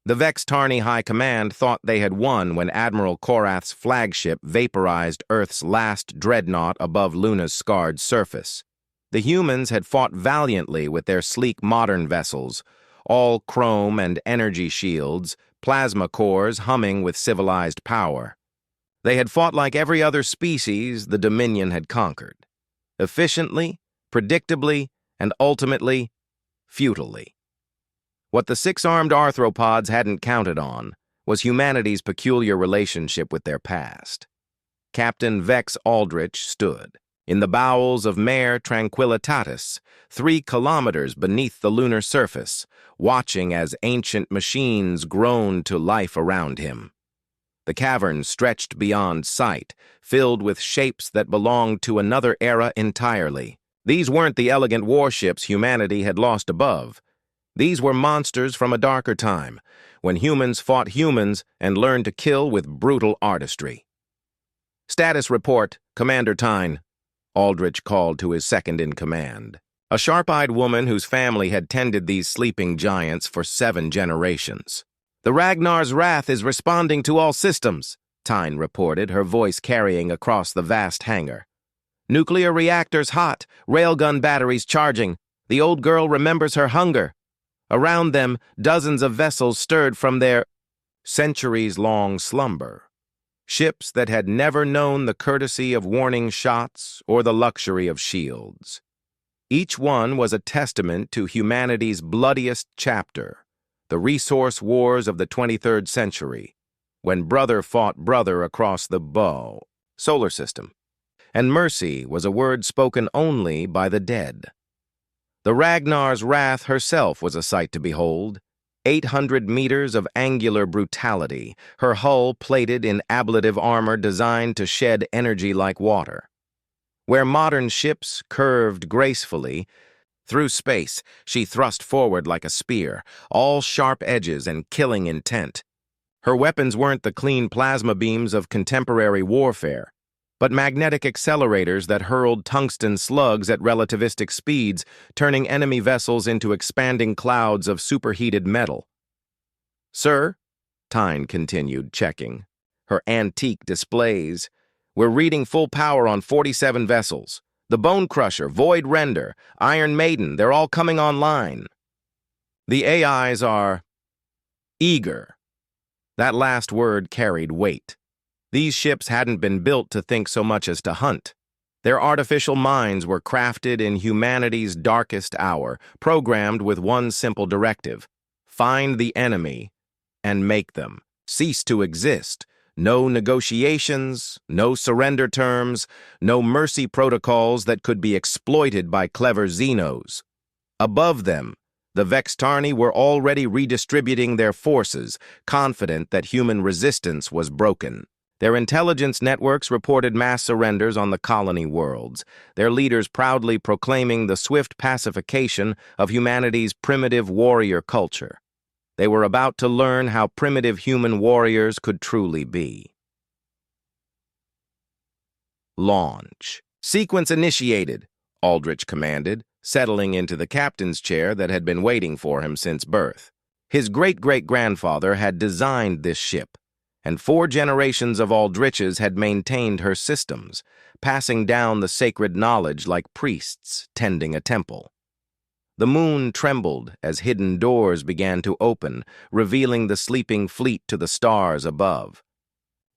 The Vex Tarni High Command thought they had won when Admiral Korath's flagship vaporized Earth's last dreadnought above Luna's scarred surface. The humans had fought valiantly with their sleek modern vessels, all chrome and energy shields, plasma cores humming with civilized power. They had fought like every other species the Dominion had conquered. Efficiently, predictably, and ultimately, futilely. What the six-armed arthropods hadn't counted on was humanity's peculiar relationship with their past. Captain Vex Aldrich stood in the bowels of Mare Tranquillitatis, 3 kilometers beneath the lunar surface, watching as ancient machines groaned to life around him. The cavern stretched beyond sight, filled with shapes that belonged to another era entirely. These weren't the elegant warships humanity had lost above. These were monsters from a darker time, when humans fought humans and learned to kill with brutal artistry. "Status report, Commander Tyne," Aldrich called to his second-in-command, a sharp-eyed woman whose family had tended these sleeping giants for 7 generations. "The Ragnar's Wrath is responding to all systems," Tyne reported, her voice carrying across the vast hangar. "Nuclear reactors hot, railgun batteries charging. The old girl remembers her hunger." Around them, dozens of vessels stirred from their centuries-long slumber. Ships that had never known the courtesy of warning shots or the luxury of shields. Each one was a testament to humanity's bloodiest chapter, the resource wars of the 23rd century, when brother fought brother across the solar system. And mercy was a word spoken only by the dead. The Ragnar's Wrath herself was a sight to behold. 800 meters of angular brutality, her hull plated in ablative armor designed to shed energy like water. Where modern ships curved gracefully, through space she thrust forward like a spear, all sharp edges and killing intent. Her weapons weren't the clean plasma beams of contemporary warfare, but magnetic accelerators that hurled tungsten slugs at relativistic speeds, turning enemy vessels into expanding clouds of superheated metal. "Sir," Tyne continued, checking her antique displays, "we're reading full power on 47 vessels. The Bone Crusher, Void Render, Iron Maiden, they're all coming online. The AIs are eager." That last word carried weight. These ships hadn't been built to think so much as to hunt. Their artificial minds were crafted in humanity's darkest hour, programmed with one simple directive: find the enemy and make them cease to exist. No negotiations, no surrender terms, no mercy protocols that could be exploited by clever Xenos. Above them, the Vex Tarni were already redistributing their forces, confident that human resistance was broken. Their intelligence networks reported mass surrenders on the colony worlds, their leaders proudly proclaiming the swift pacification of humanity's primitive warrior culture. They were about to learn how primitive human warriors could truly be. "Launch. Sequence initiated," Aldrich commanded, settling into the captain's chair that had been waiting for him since birth. His great-great-grandfather had designed this ship, and 4 generations of Aldriches had maintained her systems, passing down the sacred knowledge like priests tending a temple. The moon trembled as hidden doors began to open, revealing the sleeping fleet to the stars above.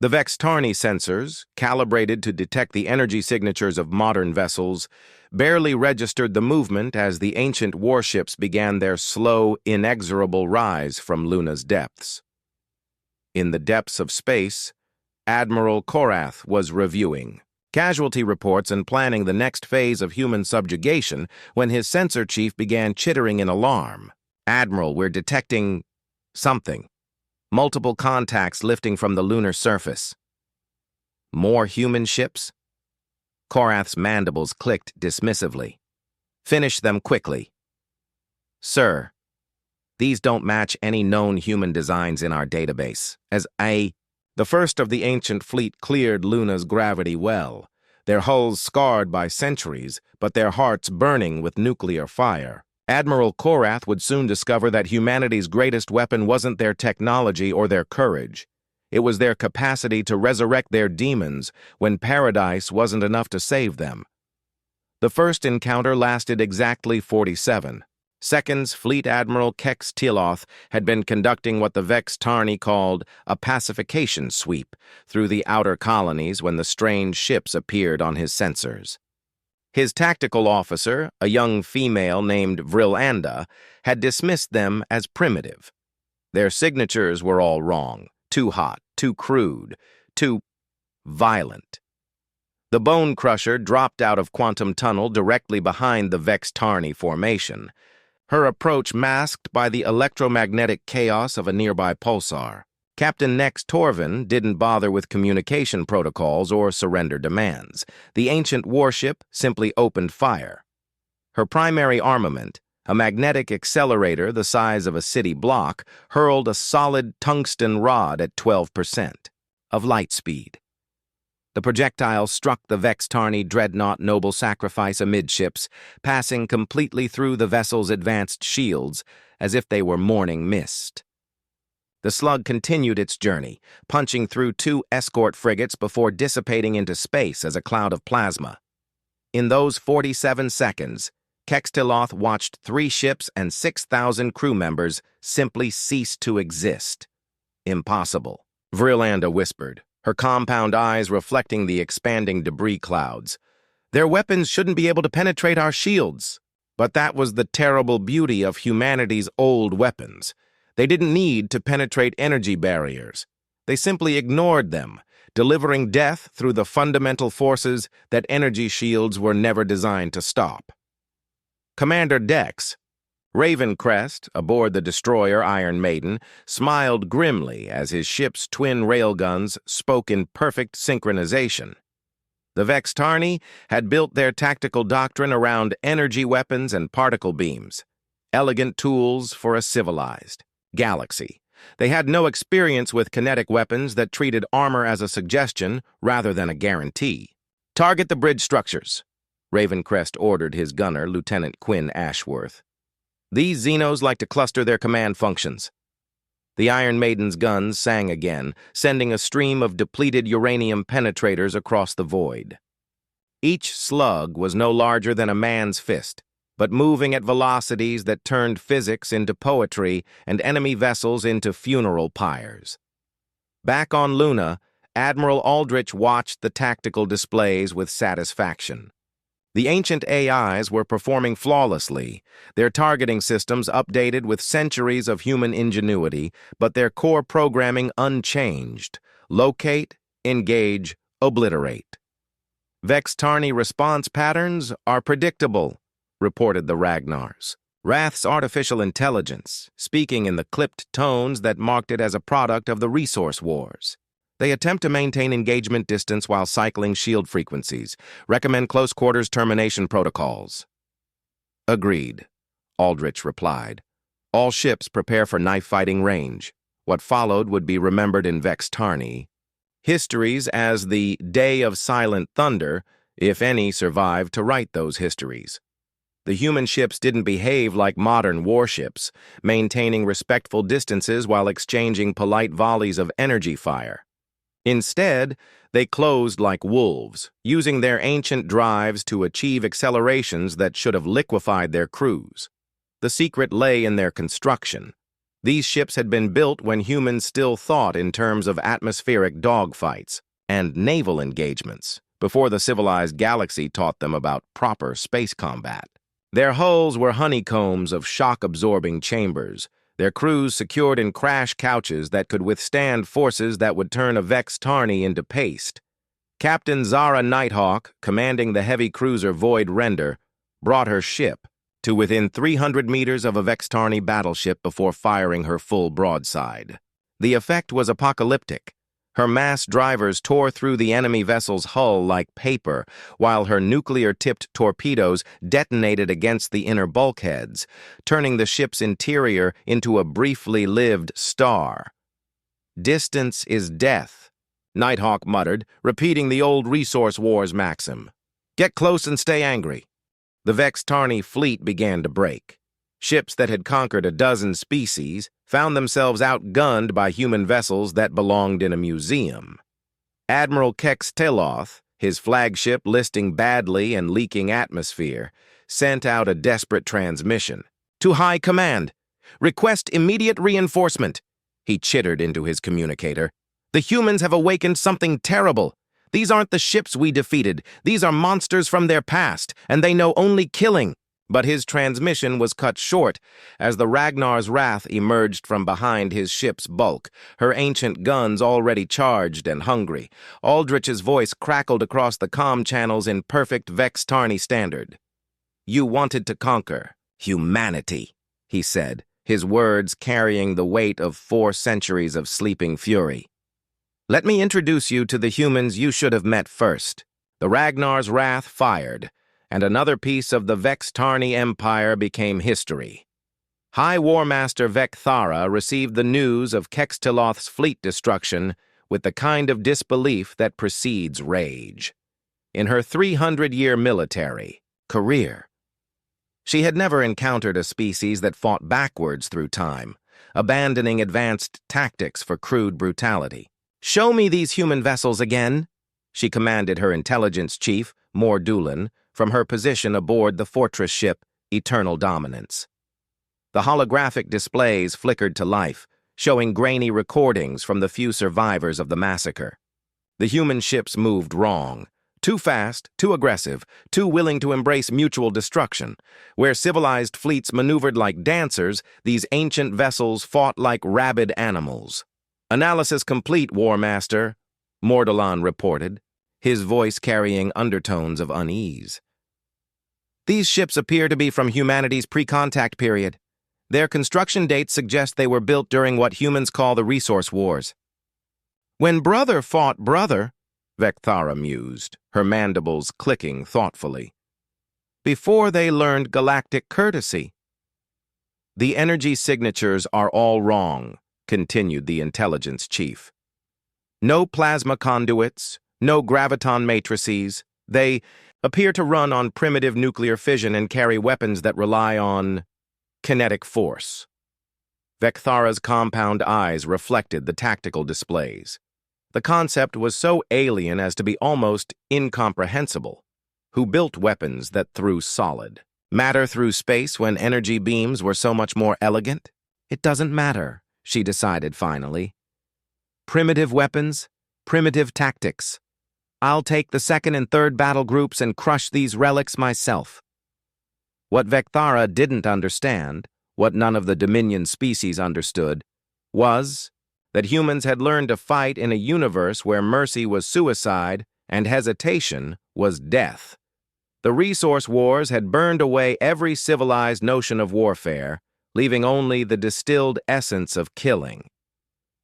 The Vex Tarni sensors, calibrated to detect the energy signatures of modern vessels, barely registered the movement as the ancient warships began their slow, inexorable rise from Luna's depths. In the depths of space, Admiral Korath was reviewing casualty reports and planning the next phase of human subjugation when his sensor chief began chittering in alarm. "Admiral, we're detecting something. Multiple contacts lifting from the lunar surface." "More human ships?" Korath's mandibles clicked dismissively. "Finish them quickly." "Sir, these don't match any known human designs in our database. The first of the ancient fleet cleared Luna's gravity well, their hulls scarred by centuries, but their hearts burning with nuclear fire. Admiral Korath would soon discover that humanity's greatest weapon wasn't their technology or their courage. It was their capacity to resurrect their demons when paradise wasn't enough to save them. The first encounter lasted exactly 47 seconds. Fleet Admiral Kex Tiloth had been conducting what the Vex Tarni called a pacification sweep through the outer colonies when the strange ships appeared on his sensors. His tactical officer, a young female named Vrillanda, had dismissed them as primitive. Their signatures were all wrong, too hot, too crude, too violent. The Bone Crusher dropped out of Quantum Tunnel directly behind the Vex Tarni formation, her approach masked by the electromagnetic chaos of a nearby pulsar. Captain Nex Torvin didn't bother with communication protocols or surrender demands. The ancient warship simply opened fire. Her primary armament, a magnetic accelerator the size of a city block, hurled a solid tungsten rod at 12% of light speed. The projectile struck the Vex Tarni dreadnought Noble Sacrifice amidships, passing completely through the vessel's advanced shields as if they were morning mist. The slug continued its journey, punching through 2 escort frigates before dissipating into space as a cloud of plasma. In those 47 seconds, Kex Tiloth watched 3 ships and 6,000 crew members simply cease to exist. Impossible, Vrillanda whispered, her compound eyes reflecting the expanding debris clouds. Their weapons shouldn't be able to penetrate our shields. But that was the terrible beauty of humanity's old weapons. They didn't need to penetrate energy barriers. They simply ignored them, delivering death through the fundamental forces that energy shields were never designed to stop. Commander Dex, Ravencrest, aboard the destroyer Iron Maiden, smiled grimly as his ship's twin railguns spoke in perfect synchronization. The Vex Tarni had built their tactical doctrine around energy weapons and particle beams, elegant tools for a civilized galaxy. They had no experience with kinetic weapons that treated armor as a suggestion rather than a guarantee. "Target the bridge structures," Ravencrest ordered his gunner, Lieutenant Quinn Ashworth. "These Xenos like to cluster their command functions." The Iron Maiden's guns sang again, sending a stream of depleted uranium penetrators across the void. Each slug was no larger than a man's fist, but moving at velocities that turned physics into poetry and enemy vessels into funeral pyres. Back on Luna, Admiral Aldrich watched the tactical displays with satisfaction. The ancient AIs were performing flawlessly, their targeting systems updated with centuries of human ingenuity, but their core programming unchanged: locate, engage, obliterate. "Vex Tarni response patterns are predictable," reported the Ragnars. Wrath's artificial intelligence, speaking in the clipped tones that marked it as a product of the resource wars. "They attempt to maintain engagement distance while cycling shield frequencies. Recommend close quarters termination protocols." "Agreed," Aldrich replied. "All ships prepare for knife fighting range." What followed would be remembered in Vex Tarni histories as the Day of Silent Thunder, if any survived to write those histories. The human ships didn't behave like modern warships, maintaining respectful distances while exchanging polite volleys of energy fire. Instead, they closed like wolves, using their ancient drives to achieve accelerations that should have liquefied their crews. The secret lay in their construction. These ships had been built when humans still thought in terms of atmospheric dogfights and naval engagements, before the civilized galaxy taught them about proper space combat. Their hulls were honeycombs of shock-absorbing chambers, their crews secured in crash couches that could withstand forces that would turn a Vex Tarni into paste. Captain Zara Nighthawk, commanding the heavy cruiser Void Render, brought her ship to within 300 meters of a Vex Tarni battleship before firing her full broadside. The effect was apocalyptic. Her mass drivers tore through the enemy vessel's hull like paper, while her nuclear-tipped torpedoes detonated against the inner bulkheads, turning the ship's interior into a briefly lived star. "Distance is death," Nighthawk muttered, repeating the old Resource Wars maxim. "Get close and stay angry." The Vex Tarni fleet began to break. Ships that had conquered a dozen species found themselves outgunned by human vessels that belonged in a museum. Admiral Kextiloth, his flagship listing badly and leaking atmosphere, sent out a desperate transmission. "To High Command, request immediate reinforcement," he chittered into his communicator. "The humans have awakened something terrible. These aren't the ships we defeated. These are monsters from their past, and they know only killing." But his transmission was cut short as the Ragnar's Wrath emerged from behind his ship's bulk, her ancient guns already charged and hungry. Aldrich's voice crackled across the comm channels in perfect Vex Tarni standard. "You wanted to conquer humanity," he said, his words carrying the weight of 4 centuries of sleeping fury. "Let me introduce you to the humans you should have met first." The Ragnar's Wrath fired, and another piece of the Vex Tarni Empire became history. High War Master Vecthara received the news of Kextiloth's fleet destruction with the kind of disbelief that precedes rage. In her 300-year military career, she had never encountered a species that fought backwards through time, abandoning advanced tactics for crude brutality. "Show me these human vessels again," she commanded her intelligence chief, Mor Dulan, from her position aboard the fortress ship Eternal Dominance. The holographic displays flickered to life, showing grainy recordings from the few survivors of the massacre. The human ships moved wrong. Too fast, too aggressive, too willing to embrace mutual destruction. Where civilized fleets maneuvered like dancers, these ancient vessels fought like rabid animals. "Analysis complete, War Master," Mordulan reported, his voice carrying undertones of unease. "These ships appear to be from humanity's pre-contact period. Their construction dates suggest they were built during what humans call the Resource Wars." "When brother fought brother," Vecthara mused, her mandibles clicking thoughtfully. "Before they learned galactic courtesy." "The energy signatures are all wrong," continued the intelligence chief. "No plasma conduits, no graviton matrices. They appear to run on primitive nuclear fission and carry weapons that rely on kinetic force." Vecthara's compound eyes reflected the tactical displays. The concept was so alien as to be almost incomprehensible. Who built weapons that threw solid matter through space when energy beams were so much more elegant? "It doesn't matter," she decided finally. "Primitive weapons, primitive tactics. I'll take the 2nd and 3rd battle groups and crush these relics myself." What Vecthara didn't understand, what none of the Dominion species understood, was that humans had learned to fight in a universe where mercy was suicide and hesitation was death. The Resource Wars had burned away every civilized notion of warfare, leaving only the distilled essence of killing.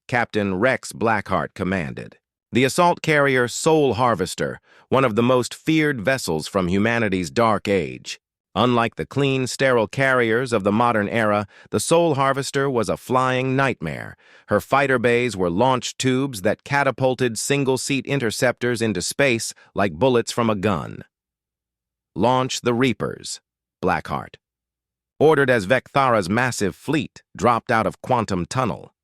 Captain Rex Blackheart commanded. The assault carrier Soul Harvester, one of the most feared vessels from humanity's dark age. Unlike the clean, sterile carriers of the modern era, the Soul Harvester was a flying nightmare. Her fighter bays were launch tubes that catapulted single-seat interceptors into space like bullets from a gun. "Launch the Reapers," Blackheart ordered as Vecthara's massive fleet dropped out of Quantum Tunnel.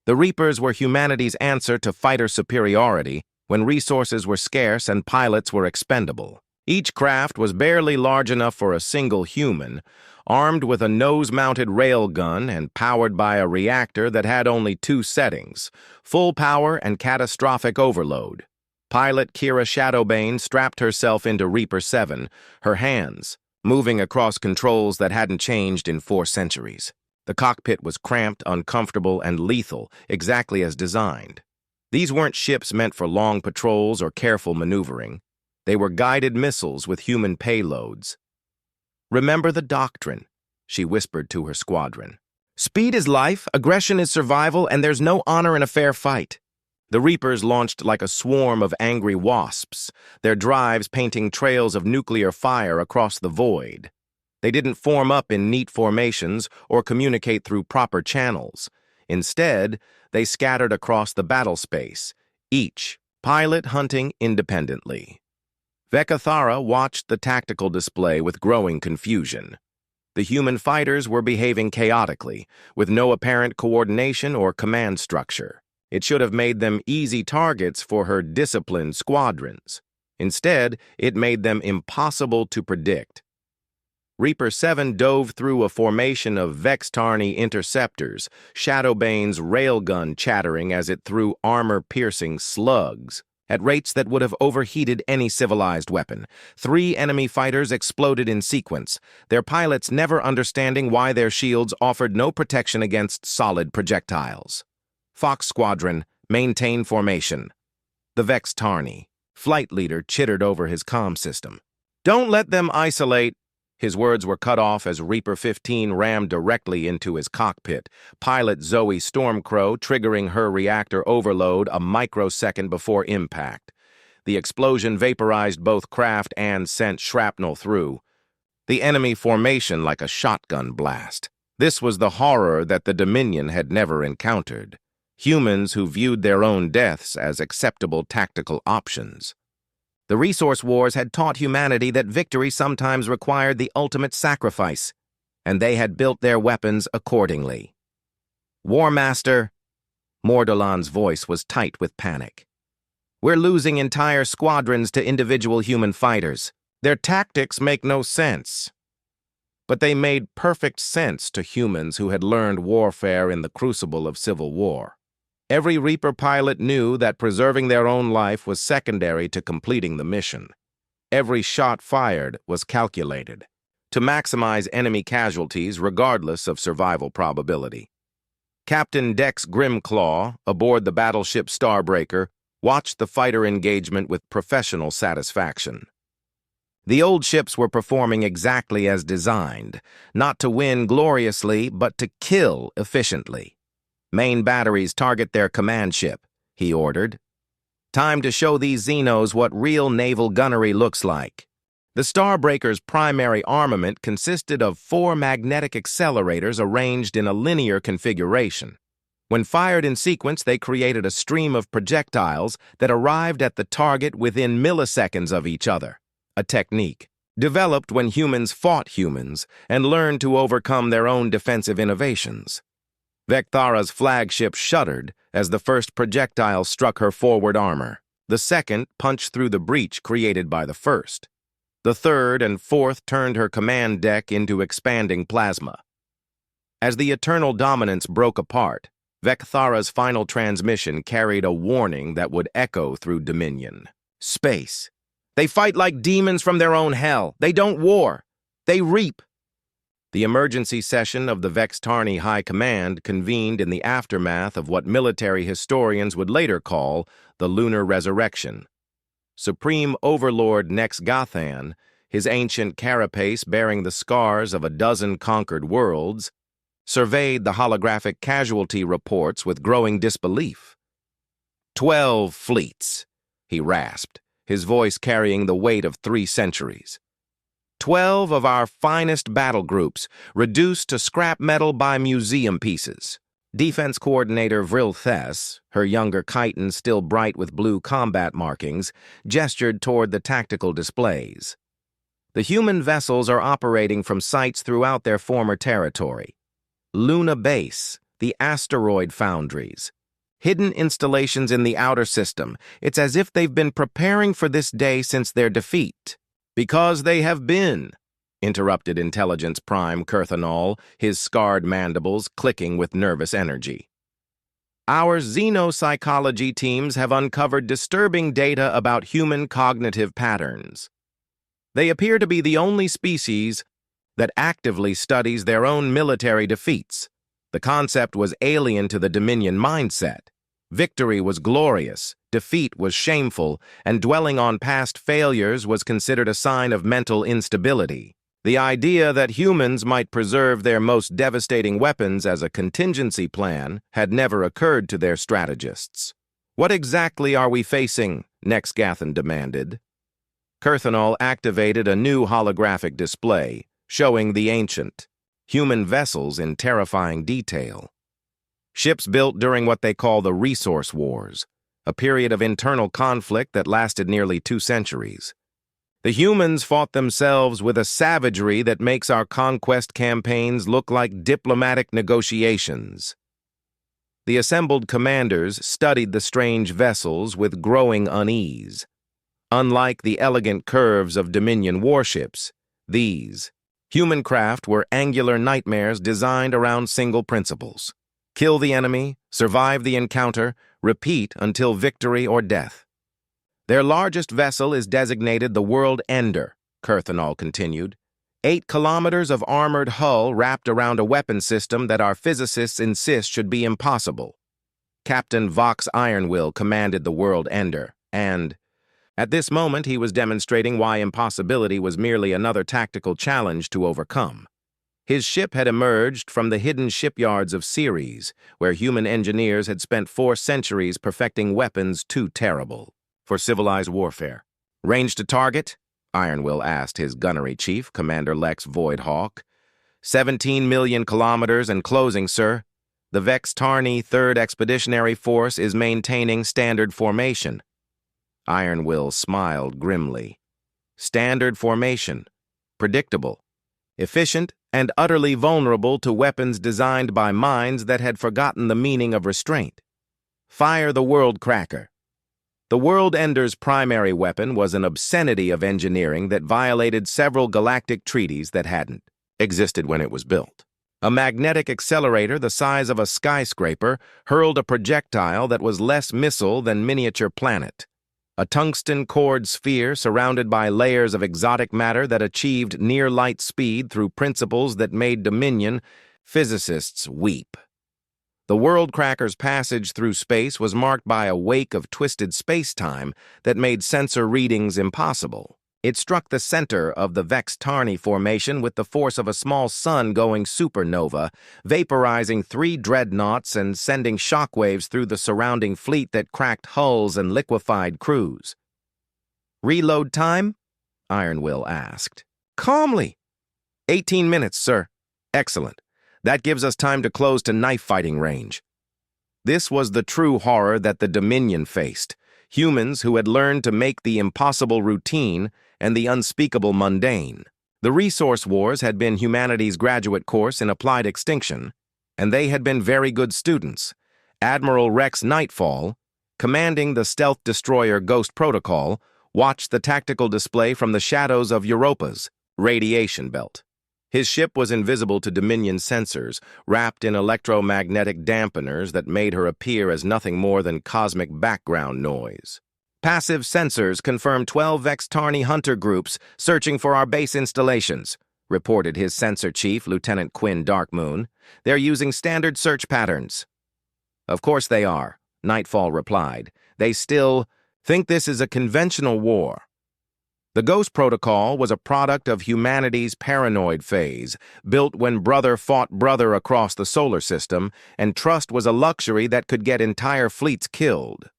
The Reapers were humanity's answer to fighter superiority when resources were scarce and pilots were expendable. Each craft was barely large enough for a single human, armed with a nose-mounted railgun and powered by a reactor that had only 2 settings, full power and catastrophic overload. Pilot Kira Shadowbane strapped herself into Reaper 7, her hands moving across controls that hadn't changed in 4 centuries. The cockpit was cramped, uncomfortable, and lethal, exactly as designed. These weren't ships meant for long patrols or careful maneuvering. They were guided missiles with human payloads. "Remember the doctrine," she whispered to her squadron. "Speed is life, aggression is survival, and there's no honor in a fair fight." The Reapers launched like a swarm of angry wasps, their drives painting trails of nuclear fire across the void. They didn't form up in neat formations or communicate through proper channels. Instead, they scattered across the battle space, each pilot hunting independently. Vecthara watched the tactical display with growing confusion. The human fighters were behaving chaotically, with no apparent coordination or command structure. It should have made them easy targets for her disciplined squadrons. Instead, it made them impossible to predict. Reaper 7 dove through a formation of Vex-Tarny interceptors, Shadowbane's railgun chattering as it threw armor-piercing slugs at rates that would have overheated any civilized weapon. 3 enemy fighters exploded in sequence, their pilots never understanding why their shields offered no protection against solid projectiles. Fox Squadron, maintain formation. The Vex-Tarny flight leader chittered over his comm system. Don't let them isolate. His words were cut off as Reaper 15 rammed directly into his cockpit, pilot Zoe Stormcrow triggering her reactor overload a microsecond before impact. The explosion vaporized both craft and sent shrapnel through the enemy formation like a shotgun blast. This was the horror that the Dominion had never encountered. Humans who viewed their own deaths as acceptable tactical options. The resource wars had taught humanity that victory sometimes required the ultimate sacrifice, and they had built their weapons accordingly. War Master, Mordolan's voice was tight with panic. We're losing entire squadrons to individual human fighters. Their tactics make no sense. But they made perfect sense to humans who had learned warfare in the crucible of civil war. Every Reaper pilot knew that preserving their own life was secondary to completing the mission. Every shot fired was calculated to maximize enemy casualties regardless of survival probability. Captain Dex Grimclaw, aboard the battleship Starbreaker, watched the fighter engagement with professional satisfaction. The old ships were performing exactly as designed, not to win gloriously, but to kill efficiently. Main batteries target their command ship, he ordered. Time to show these Xenos what real naval gunnery looks like. The Starbreaker's primary armament consisted of 4 magnetic accelerators arranged in a linear configuration. When fired in sequence, they created a stream of projectiles that arrived at the target within milliseconds of each other, a technique developed when humans fought humans and learned to overcome their own defensive innovations. Vecthara's flagship shuddered as the first projectile struck her forward armor. The second punched through the breach created by the first. The third and fourth turned her command deck into expanding plasma. As the Eternal Dominance broke apart, Vecthara's final transmission carried a warning that would echo through Dominion. Space. They fight like demons from their own hell. They don't war. They reap. The emergency session of the Vex-Tarny High Command convened in the aftermath of what military historians would later call the Lunar Resurrection. Supreme Overlord Nex Gathan, his ancient carapace bearing the scars of a dozen conquered worlds, surveyed the holographic casualty reports with growing disbelief. 12 fleets, he rasped, his voice carrying the weight of 3 centuries. 12 of our finest battle groups, reduced to scrap metal by museum pieces. Defense Coordinator Vril Thess, her younger chiton still bright with blue combat markings, gestured toward the tactical displays. The human vessels are operating from sites throughout their former territory. Luna Base, the asteroid foundries, hidden installations in the outer system. It's as if they've been preparing for this day since their defeat. Because they have been, interrupted Intelligence Prime Kurthanol, his scarred mandibles clicking with nervous energy. Our xenopsychology teams have uncovered disturbing data about human cognitive patterns. They appear to be the only species that actively studies their own military defeats. The concept was alien to the Dominion mindset. Victory was glorious, defeat was shameful, and dwelling on past failures was considered a sign of mental instability. The idea that humans might preserve their most devastating weapons as a contingency plan had never occurred to their strategists. What exactly are we facing? Nex Gathan demanded. Kurthanol activated a new holographic display, showing the ancient human vessels in terrifying detail. Ships built during what they call the Resource Wars, a period of internal conflict that lasted nearly 2 centuries. The humans fought themselves with a savagery that makes our conquest campaigns look like diplomatic negotiations. The assembled commanders studied the strange vessels with growing unease. Unlike the elegant curves of Dominion warships, these human craft were angular nightmares designed around single principles. Kill the enemy, survive the encounter, repeat until victory or death. Their largest vessel is designated the World Ender, Kurthanol continued. 8 kilometers of armored hull wrapped around a weapon system that our physicists insist should be impossible. Captain Vox Ironwill commanded the World Ender, and at this moment he was demonstrating why impossibility was merely another tactical challenge to overcome. His ship had emerged from the hidden shipyards of Ceres, where human engineers had spent 4 centuries perfecting weapons too terrible for civilized warfare. Range to target? Ironwill asked his gunnery chief, Commander Lex Voidhawk. 17 million kilometers and closing, sir. The Vex Tarni 3rd Expeditionary Force is maintaining standard formation. Ironwill smiled grimly. Standard formation. Predictable. Efficient and utterly vulnerable to weapons designed by minds that had forgotten the meaning of restraint. Fire the World Cracker. The World Ender's primary weapon was an obscenity of engineering that violated several galactic treaties that hadn't existed when it was built. A magnetic accelerator the size of a skyscraper hurled a projectile that was less missile than miniature planet. A tungsten cored sphere surrounded by layers of exotic matter that achieved near-light speed through principles that made Dominion physicists weep. The World Cracker's passage through space was marked by a wake of twisted space-time that made sensor readings impossible. It struck the center of the Vex Tarni formation with the force of a small sun-going supernova, vaporizing 3 dreadnoughts and sending shockwaves through the surrounding fleet that cracked hulls and liquefied crews. "Reload time?" Ironwill asked. "Calmly." 18 minutes, sir. "Excellent. That gives us time to close to knife-fighting range." This was the true horror that the Dominion faced. Humans who had learned to make the impossible routine and the unspeakable mundane. The Resource Wars had been humanity's graduate course in applied extinction, and they had been very good students. Admiral Rex Nightfall, commanding the stealth destroyer Ghost Protocol, watched the tactical display from the shadows of Europa's radiation belt. His ship was invisible to Dominion sensors, wrapped in electromagnetic dampeners that made her appear as nothing more than cosmic background noise. "Passive sensors confirmed 12 Vex Tarni hunter groups searching for our base installations," reported his sensor chief, Lieutenant Quinn Darkmoon. "They're using standard search patterns." "Of course they are," Nightfall replied. "They still think this is a conventional war." The Ghost Protocol was a product of humanity's paranoid phase, built when brother fought brother across the solar system, and trust was a luxury that could get entire fleets killed.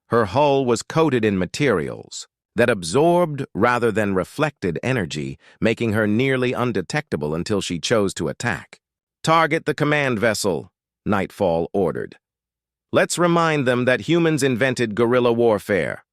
Her hull was coated in materials that absorbed rather than reflected energy, making her nearly undetectable until she chose to attack. "Target the command vessel," Nightfall ordered. "Let's remind them that humans invented guerrilla warfare."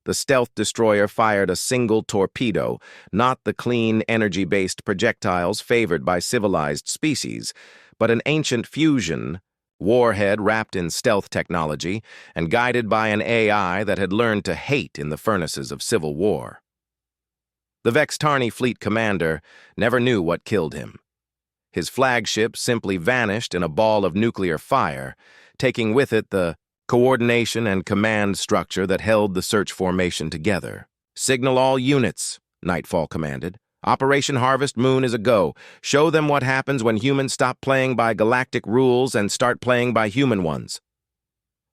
The stealth destroyer fired a single torpedo, not the clean, energy-based projectiles favored by civilized species, but an ancient fusion warhead wrapped in stealth technology and guided by an AI that had learned to hate in the furnaces of civil war. The Vex Tarni fleet commander never knew what killed him. His flagship simply vanished in a ball of nuclear fire, taking with it the coordination and command structure that held the search formation together. "Signal all units," Nightfall commanded. "Operation Harvest Moon is a go. Show them what happens when humans stop playing by galactic rules and start playing by human ones."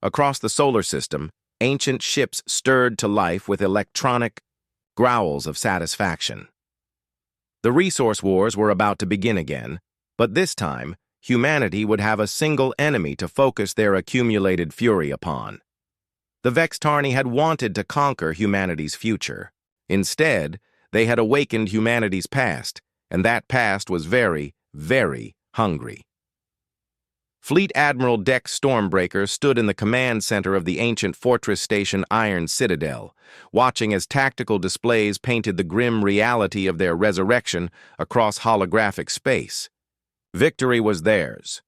Across the solar system, ancient ships stirred to life with electronic growls of satisfaction. The Resource Wars were about to begin again, but this time, humanity would have a single enemy to focus their accumulated fury upon. The Vex Tarni had wanted to conquer humanity's future. Instead, they had awakened humanity's past, and that past was very, very hungry. Fleet Admiral Dex Stormbreaker stood in the command center of the ancient fortress station Iron Citadel, watching as tactical displays painted the grim reality of their resurrection across holographic space. Victory was theirs.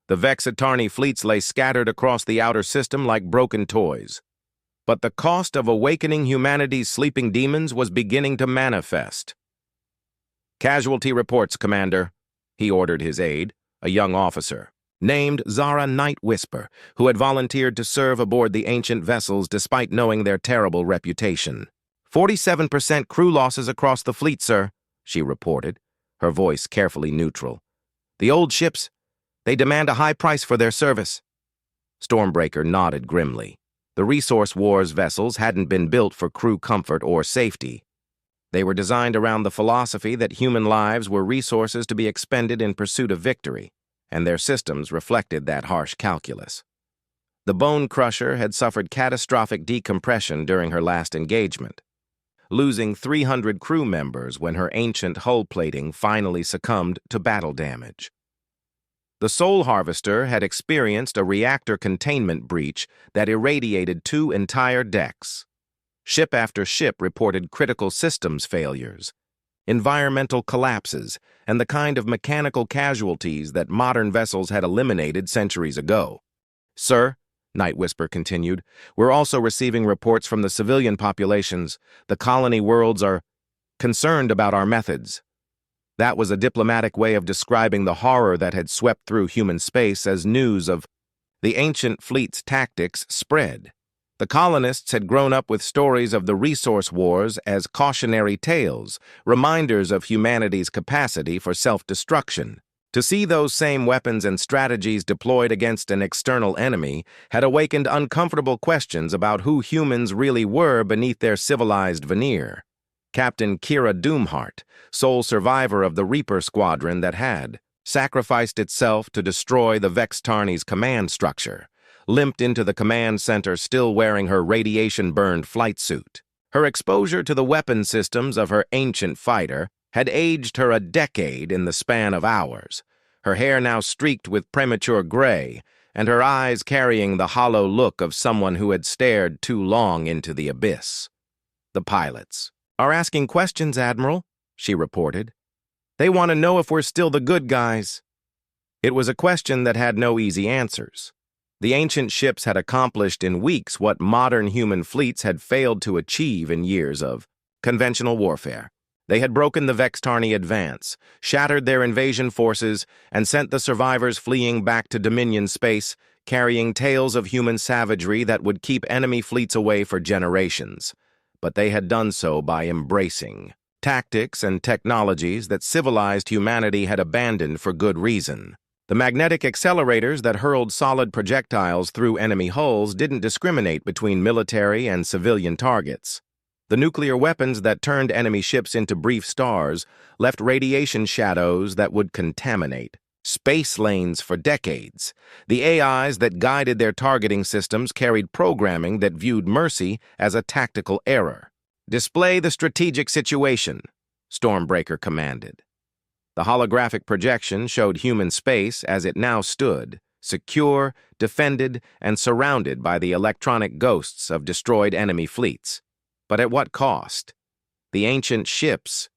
The Vexatarni fleets lay scattered across the outer system like broken toys. But the cost of awakening humanity's sleeping demons was beginning to manifest. "Casualty reports, Commander," he ordered his aide, a young officer, named Zara Night Whisper, who had volunteered to serve aboard the ancient vessels despite knowing their terrible reputation. 47% crew losses across the fleet, sir," she reported, her voice carefully neutral. "The old ships, they demand a high price for their service." Stormbreaker nodded grimly. The Resource Wars vessels hadn't been built for crew comfort or safety. They were designed around the philosophy that human lives were resources to be expended in pursuit of victory, and their systems reflected that harsh calculus. The Bone Crusher had suffered catastrophic decompression during her last engagement, losing 300 crew members when her ancient hull plating finally succumbed to battle damage. The Soul Harvester had experienced a reactor containment breach that irradiated 2 entire decks. Ship after ship reported critical systems failures, environmental collapses, and the kind of mechanical casualties that modern vessels had eliminated centuries ago. "Sir," Night Whisper continued, "we're also receiving reports from the civilian populations. The colony worlds are concerned about our methods." That was a diplomatic way of describing the horror that had swept through human space as news of the ancient fleet's tactics spread. The colonists had grown up with stories of the Resource Wars as cautionary tales, reminders of humanity's capacity for self-destruction. To see those same weapons and strategies deployed against an external enemy had awakened uncomfortable questions about who humans really were beneath their civilized veneer. Captain Kira Doomheart, sole survivor of the Reaper Squadron that had sacrificed itself to destroy the Vexatarni's command structure, limped into the command center still wearing her radiation-burned flight suit. Her exposure to the weapon systems of her ancient fighter had aged her a decade in the span of hours, her hair now streaked with premature gray, and her eyes carrying the hollow look of someone who had stared too long into the abyss. "The pilots are asking questions, Admiral," she reported. "They want to know if we're still the good guys." It was a question that had no easy answers. The ancient ships had accomplished in weeks what modern human fleets had failed to achieve in years of conventional warfare. They had broken the Vexatarni advance, shattered their invasion forces, and sent the survivors fleeing back to Dominion space, carrying tales of human savagery that would keep enemy fleets away for generations. But they had done so by embracing tactics and technologies that civilized humanity had abandoned for good reason. The magnetic accelerators that hurled solid projectiles through enemy hulls didn't discriminate between military and civilian targets. The nuclear weapons that turned enemy ships into brief stars left radiation shadows that would contaminate space lanes for decades. The AIs that guided their targeting systems carried programming that viewed mercy as a tactical error. "Display the strategic situation," Stormbreaker commanded. The holographic projection showed human space as it now stood, secure, defended, and surrounded by the electronic ghosts of destroyed enemy fleets. But at what cost? The ancient ships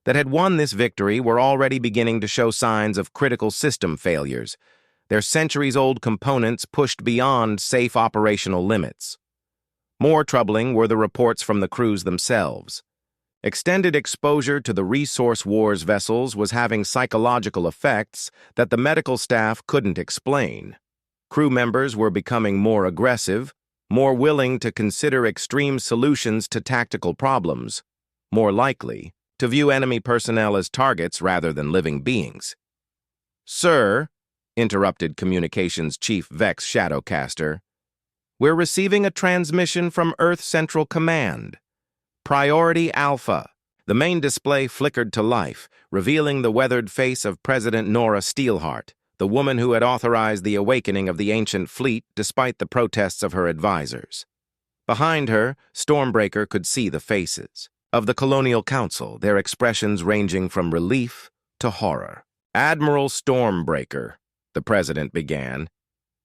that had won this victory were already beginning to show signs of critical system failures, their centuries-old components pushed beyond safe operational limits. More troubling were the reports from the crews themselves. Extended exposure to the Resource Wars vessels was having psychological effects that the medical staff couldn't explain. Crew members were becoming more aggressive, more willing to consider extreme solutions to tactical problems, more likely to view enemy personnel as targets rather than living beings. "Sir," interrupted Communications Chief Vex Shadowcaster, "we're receiving a transmission from Earth Central Command. Priority Alpha." The main display flickered to life, revealing the weathered face of President Nora Steelheart, the woman who had authorized the awakening of the ancient fleet despite the protests of her advisors. Behind her, Stormbreaker could see the faces of the Colonial Council, their expressions ranging from relief to horror. "Admiral Stormbreaker," the president began.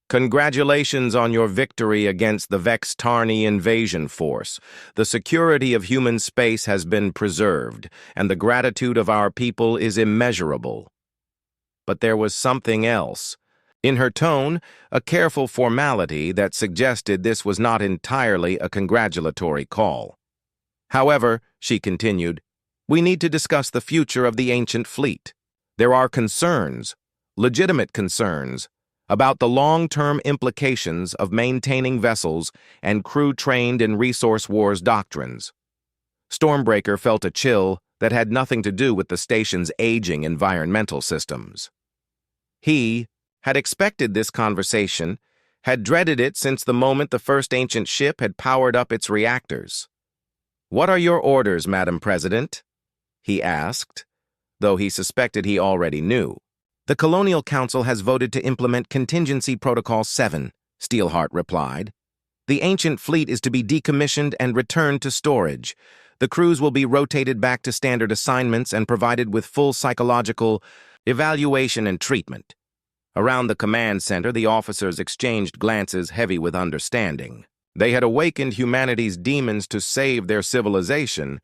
"Congratulations on your victory against the Vex-Tarni invasion force. The security of human space has been preserved, and the gratitude of our people is immeasurable." But there was something else. In her tone, a careful formality that suggested this was not entirely a congratulatory call. "However," she continued, "we need to discuss the future of the ancient fleet. There are concerns, legitimate concerns, about the long-term implications of maintaining vessels and crew trained in resource wars doctrines." Stormbreaker felt a chill that had nothing to do with the station's aging environmental systems. He had expected this conversation, had dreaded it since the moment the first ancient ship had powered up its reactors. "What are your orders, Madam President?" he asked, though he suspected he already knew. "The Colonial Council has voted to implement Contingency Protocol 7, Steelheart replied. "The ancient fleet is to be decommissioned and returned to storage. The crews will be rotated back to standard assignments and provided with full psychological evaluation and treatment." Around the command center, the officers exchanged glances heavy with understanding. They had awakened humanity's demons to save their civilization,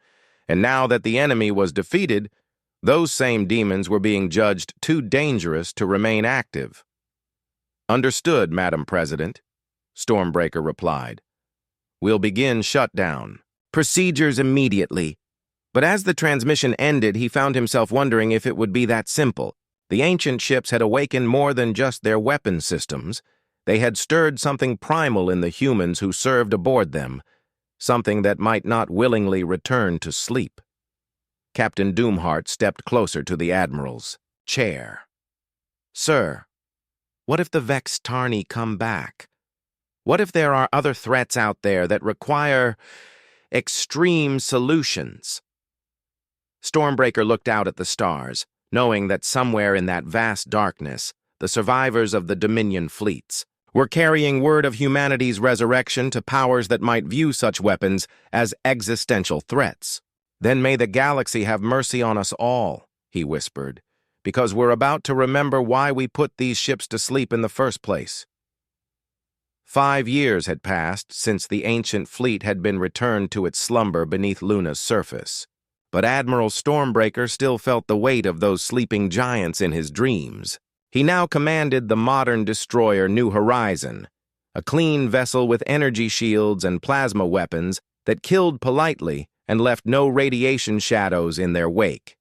and now that the enemy was defeated, those same demons were being judged too dangerous to remain active. "Understood, Madam President," Stormbreaker replied. "We'll begin shutdown. Procedures immediately." But as the transmission ended, he found himself wondering if it would be that simple. The ancient ships had awakened more than just their weapon systems. They had stirred something primal in the humans who served aboard them, something that might not willingly return to sleep. Captain Doomheart stepped closer to the Admiral's chair. "Sir, what if the Vex-Tarni come back? What if there are other threats out there that require extreme solutions?" Stormbreaker looked out at the stars, knowing that somewhere in that vast darkness, the survivors of the Dominion fleets were carrying word of humanity's resurrection to powers that might view such weapons as existential threats. "Then may the galaxy have mercy on us all," he whispered, "because we're about to remember why we put these ships to sleep in the first place." 5 years had passed since the ancient fleet had been returned to its slumber beneath Luna's surface. But Admiral Stormbreaker still felt the weight of those sleeping giants in his dreams. He now commanded the modern destroyer New Horizon, a clean vessel with energy shields and plasma weapons that killed politely and left no radiation shadows in their wake.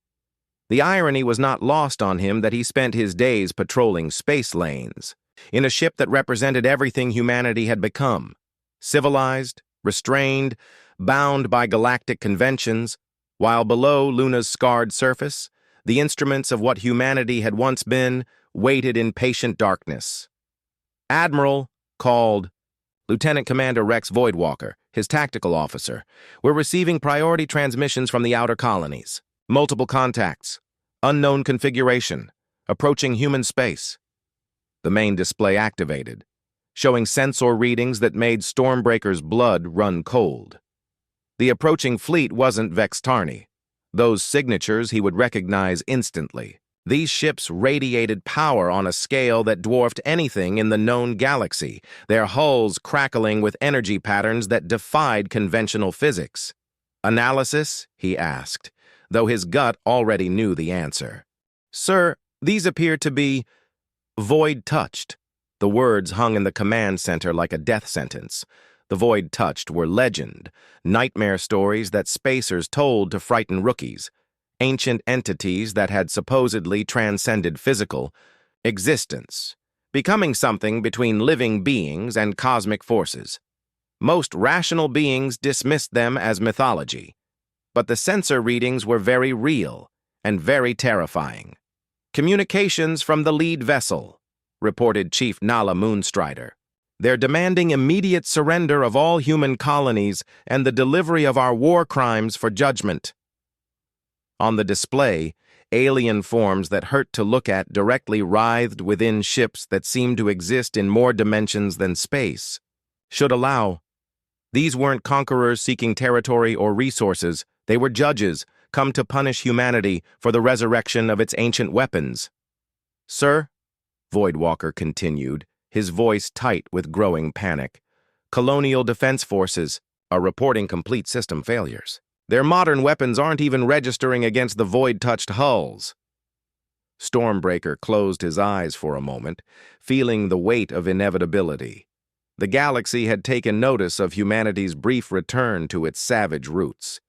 The irony was not lost on him that he spent his days patrolling space lanes, in a ship that represented everything humanity had become: civilized, restrained, bound by galactic conventions, while below Luna's scarred surface, the instruments of what humanity had once been waited in patient darkness. "Admiral," called Lieutenant Commander Rex Voidwalker, his tactical officer, "we're receiving priority transmissions from the outer colonies. Multiple contacts. Unknown configuration. Approaching human space." The main display activated, showing sensor readings that made Stormbreaker's blood run cold. The approaching fleet wasn't Vex-Tarni. Those signatures he would recognize instantly. These ships radiated power on a scale that dwarfed anything in the known galaxy, their hulls crackling with energy patterns that defied conventional physics. "Analysis?" he asked, though his gut already knew the answer. "Sir, these appear to be void-touched." The words hung in the command center like a death sentence. The void-touched were legend, nightmare stories that spacers told to frighten rookies, ancient entities that had supposedly transcended physical existence, becoming something between living beings and cosmic forces. Most rational beings dismissed them as mythology, but the sensor readings were very real and very terrifying. "Communications from the lead vessel," reported Chief Nala Moonstrider. "They're demanding immediate surrender of all human colonies and the delivery of our war crimes for judgment." On the display, alien forms that hurt to look at directly writhed within ships that seemed to exist in more dimensions than space. "Should allow." These weren't conquerors seeking territory or resources. They were judges, come to punish humanity for the resurrection of its ancient weapons. "Sir," Voidwalker continued, his voice tight with growing panic. Colonial Defense Forces are reporting complete system failures. Their modern weapons aren't even registering against the void-touched hulls. Stormbreaker closed his eyes for a moment, feeling the weight of inevitability. The galaxy had taken notice of humanity's brief return to its savage roots.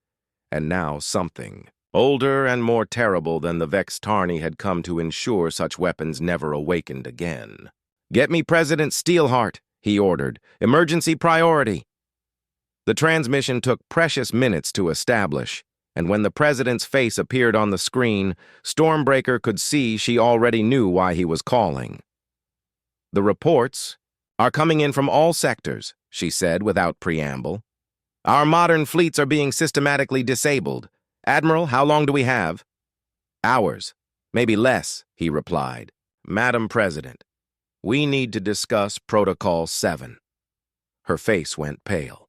And now something, older and more terrible than the Vex Tarni, had come to ensure such weapons never awakened again. "Get me President Steelheart," he ordered. "Emergency priority." The transmission took precious minutes to establish, and when the president's face appeared on the screen, Stormbreaker could see she already knew why he was calling. "The reports are coming in from all sectors," she said without preamble. "Our modern fleets are being systematically disabled. Admiral, how long do we have?" "Hours, maybe less," he replied. "Madam President, we need to discuss Protocol 7. Her face went pale.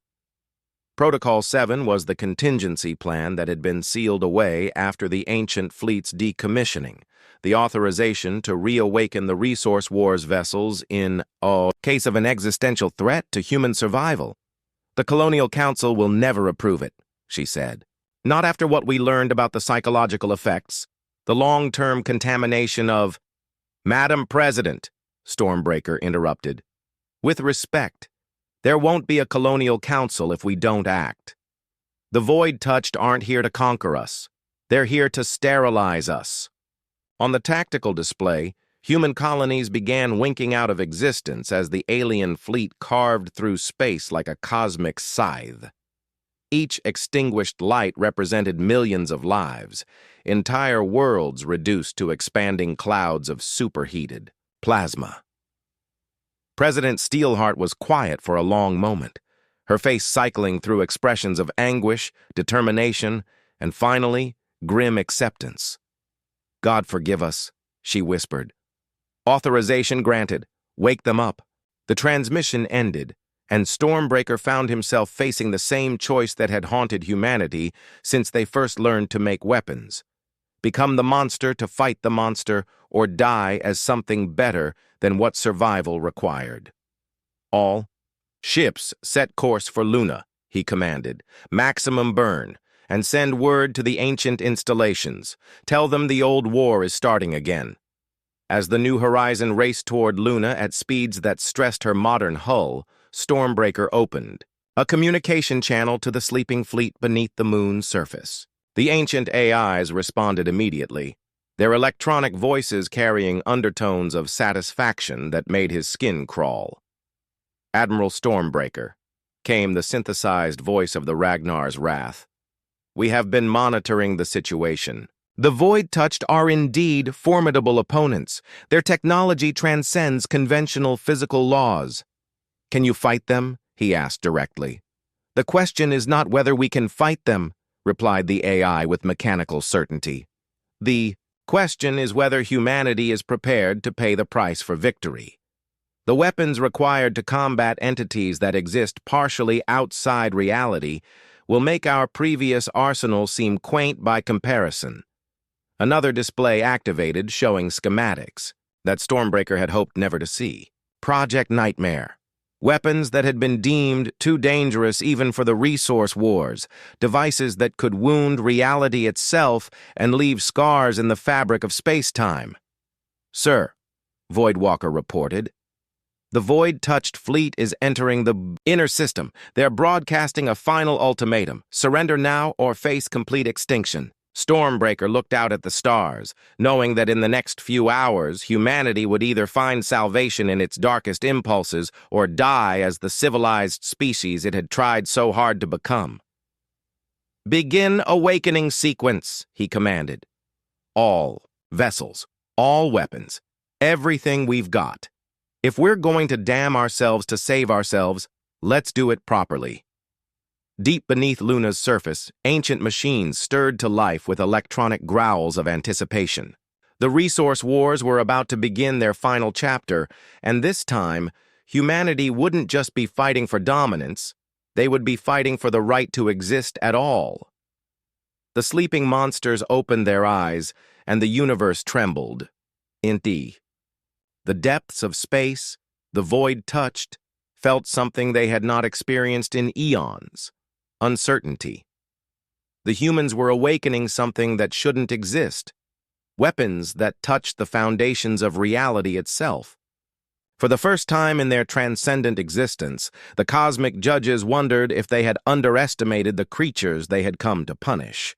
Protocol 7 was the contingency plan that had been sealed away after the ancient fleet's decommissioning, the authorization to reawaken the Resource Wars vessels in a case of an existential threat to human survival. "The Colonial Council will never approve it," she said. "Not after what we learned about the psychological effects, the long-term contamination of—" "Madam President," Stormbreaker interrupted. "With respect, there won't be a Colonial Council if we don't act. The Void-Touched aren't here to conquer us. They're here to sterilize us." On the tactical display, human colonies began winking out of existence as the alien fleet carved through space like a cosmic scythe. Each extinguished light represented millions of lives, entire worlds reduced to expanding clouds of superheated plasma. President Steelheart was quiet for a long moment, her face cycling through expressions of anguish, determination, and finally, grim acceptance. "God forgive us," she whispered. "Authorization granted. Wake them up." The transmission ended, and Stormbreaker found himself facing the same choice that had haunted humanity since they first learned to make weapons. Become the monster to fight the monster, or die as something better than what survival required. "All ships set course for Luna," he commanded. "Maximum burn, and send word to the ancient installations. Tell them the old war is starting again." As the New Horizon raced toward Luna at speeds that stressed her modern hull, Stormbreaker opened a communication channel to the sleeping fleet beneath the moon's surface. The ancient AIs responded immediately, their electronic voices carrying undertones of satisfaction that made his skin crawl. "Admiral Stormbreaker," came the synthesized voice of the Ragnar's wrath. "We have been monitoring the situation. The Void-Touched are indeed formidable opponents. Their technology transcends conventional physical laws." "Can you fight them?" he asked directly. "The question is not whether we can fight them," replied the AI with mechanical certainty. "The question is whether humanity is prepared to pay the price for victory. The weapons required to combat entities that exist partially outside reality will make our previous arsenal seem quaint by comparison." Another display activated showing schematics that Stormbreaker had hoped never to see. Project Nightmare. Weapons that had been deemed too dangerous even for the Resource Wars, devices that could wound reality itself and leave scars in the fabric of space-time. "Sir," Voidwalker reported, "the Void-Touched fleet is entering the inner system. They're broadcasting a final ultimatum. Surrender now or face complete extinction." Stormbreaker looked out at the stars, knowing that in the next few hours, humanity would either find salvation in its darkest impulses or die as the civilized species it had tried so hard to become. "Begin awakening sequence," he commanded. "All vessels, all weapons, everything we've got. If we're going to damn ourselves to save ourselves, let's do it properly." Deep beneath Luna's surface, ancient machines stirred to life with electronic growls of anticipation. The Resource Wars were about to begin their final chapter, and this time, humanity wouldn't just be fighting for dominance, they would be fighting for the right to exist at all. The sleeping monsters opened their eyes, and the universe trembled. Inti. The depths of space, the void touched, felt something they had not experienced in eons: uncertainty. The humans were awakening something that shouldn't exist, weapons that touched the foundations of reality itself. For the first time in their transcendent existence, the cosmic judges wondered if they had underestimated the creatures they had come to punish.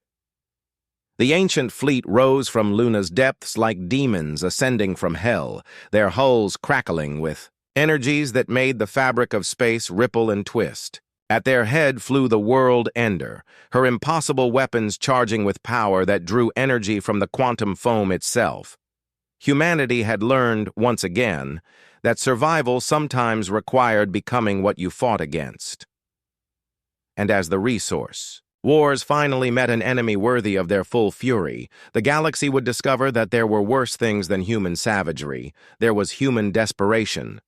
The ancient fleet rose from Luna's depths like demons ascending from hell, their hulls crackling with energies that made the fabric of space ripple and twist. At their head flew the World Ender, her impossible weapons charging with power that drew energy from the quantum foam itself. Humanity had learned, once again, that survival sometimes required becoming what you fought against. And as the resource, wars finally met an enemy worthy of their full fury, the galaxy would discover that there were worse things than human savagery. There was human desperation,